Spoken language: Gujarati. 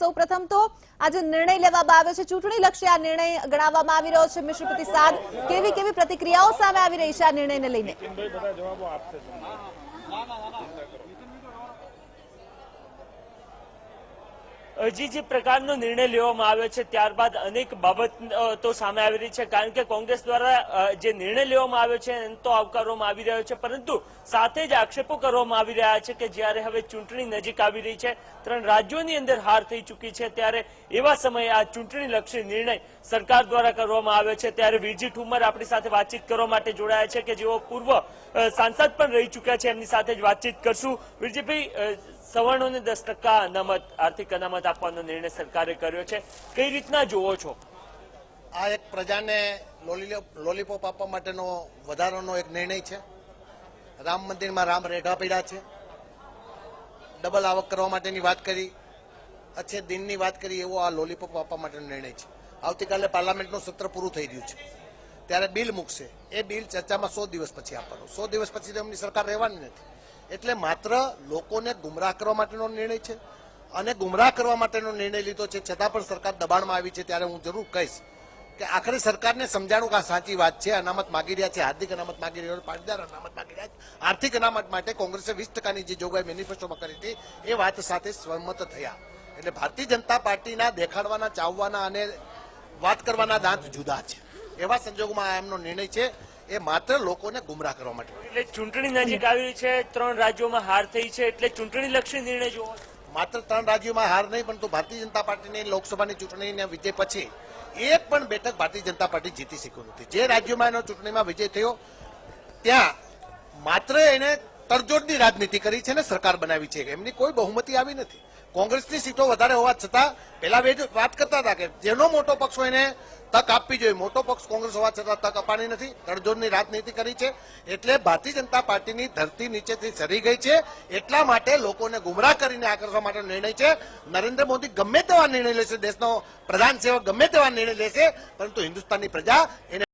સૌપ્રથમ તો આજે નિર્ણય લેવામાં આવ્યો છે, ચૂંટણી લક્ષી આ નિર્ણય ગણાવવામાં આવી રહ્યો છે. મિશ્ર પ્રતિસાદ, કેવી પ્રતિક્રિયાઓ સામે આવી રહી છે આ નિર્ણયને લઈને? જે પ્રકારનો નિર્ણય લેવામાં આવ્યો છે ત્યારબાદ અનેક બાબતો સામે આવી રહી છે, કારણ કે કોંગ્રેસ દ્વારા જે નિર્ણય લેવામાં આવ્યો છે એને તો આવકારવામાં આવી રહ્યો છે, પરંતુ સાથે જ આક્ષેપો કરવામાં આવી રહ્યા છે કે જ્યારે હવે ચૂંટણી નજીક આવી રહી છે, 3 રાજ્યોની અંદર હાર થઈ ચૂકી છે, ત્યારે એવા સમયે આ ચૂંટણી લક્ષી નિર્ણય સરકાર દ્વારા કરવામાં આવ્યો છે. ત્યારે વીરજી ઠુમ્મર આપણી સાથે વાતચીત કરવા માટે જોડાયા છે કે જેઓ પૂર્વ સાંસદ પણ રહી ચૂક્યા છે, એમની સાથે જ વાતચીત કરશું. વીરજીભાઈ, સવર્ણોને 10% અનામત, આર્થિક અનામત આપવાનો નિર્ણય સરકારે કર્યો છે, કઈ રીતના જોવો છો? આ એક પ્રજાને લોલીપોપ આપવા માટેનો વધારાનો એક નિર્ણય છે. રામ મંદિરમાં રામ રેઢા પીડા છે, ડબલ આવક કરવા માટેની વાત કરી, અચ્છે દિનની વાત કરી, એવો આ લોલીપોપ આપવા માટેનો નિર્ણય છે. આવતીકાલે પાર્લામેન્ટનું સત્ર પૂરું થઈ રહ્યું છે, ત્યારે બિલ મૂકશે. એ બિલ ચર્ચામાં 100 દિવસ પછી આપવાનું. 100 દિવસ પછી તો એમની સરકાર રહેવાની નથી. એટલે માત્ર લોકોને ગુમરાહ કરવા માટેનો નિર્ણય છે, અને ગુમરાહ કરવા માટેનો નિર્ણય લીધો છે, છતાં પણ સરકાર દબાણમાં આવી છે. ત્યારે હું જરૂર કહીશ કે આખરે સરકારને સમજાણું કે આ સાચી વાત છે. અનામત માગી રહ્યા છે, હાર્દિક અનામત માગી રહ્યા છે, પાટીદાર અનામત માગી રહ્યા છે. આર્થિક અનામત માટે કોંગ્રેસે 20%ની જે જોગવાઈ મેનિફેસ્ટોમાં કરી હતી એ વાત સાથે સહમત થયા. એટલે ભારતીય જનતા પાર્ટીના દેખાડવાના, ચાવવાના અને વાત કરવાના દાંત જુદા છે. એવા સંજોગોમાં એમનો નિર્ણય છે એ માત્ર લોકોને ગુમરાહ કરવા માટે. એટલે ચૂંટણી નજીક આવી છે, 3 રાજ્યોમાં હાર થઈ છે, એટલે ચૂંટણી લક્ષી નિર્ણય જોવો? માત્ર 3 રાજ્યોમાં હાર નહીં, પરંતુ ભારતીય જનતા પાર્ટીની લોકસભાની ચૂંટણીના વિજય પછી એક પણ બેઠક ભારતીય જનતા પાર્ટી જીતી શક્યું નથી. જે રાજ્યોમાં એનો ચૂંટણીમાં વિજય થયો ત્યાં માત્ર એને તડજોડની રાજનીતિ કરી છે ને સરકાર બનાવી છે. એમની કોઈ બહુમતી આવી નથી. કોંગ્રેસની સીટો વધારે હોવા છતાં પેલા વાત કરતા હતા કે જેનો મોટો પક્ષ હોય એને તક આપવી જોઈએ. મોટો પક્ષ કોંગ્રેસ હોવા છતાં તક અપાણી નથી, તડજોડની રાજનીતિ કરી છે. એટલે ભારતીય જનતા પાર્ટીની ધરતી નીચેથી સરી ગઈ છે. એટલા માટે લોકોને ગુમરાહ કરીને આકર્ષવા માટેનો નિર્ણય છે. નરેન્દ્ર મોદી ગમે તેવા નિર્ણય લેશે, દેશનો પ્રધાન સેવક ગમે તેવા નિર્ણય લેશે, પરંતુ હિન્દુસ્તાનની પ્રજા એને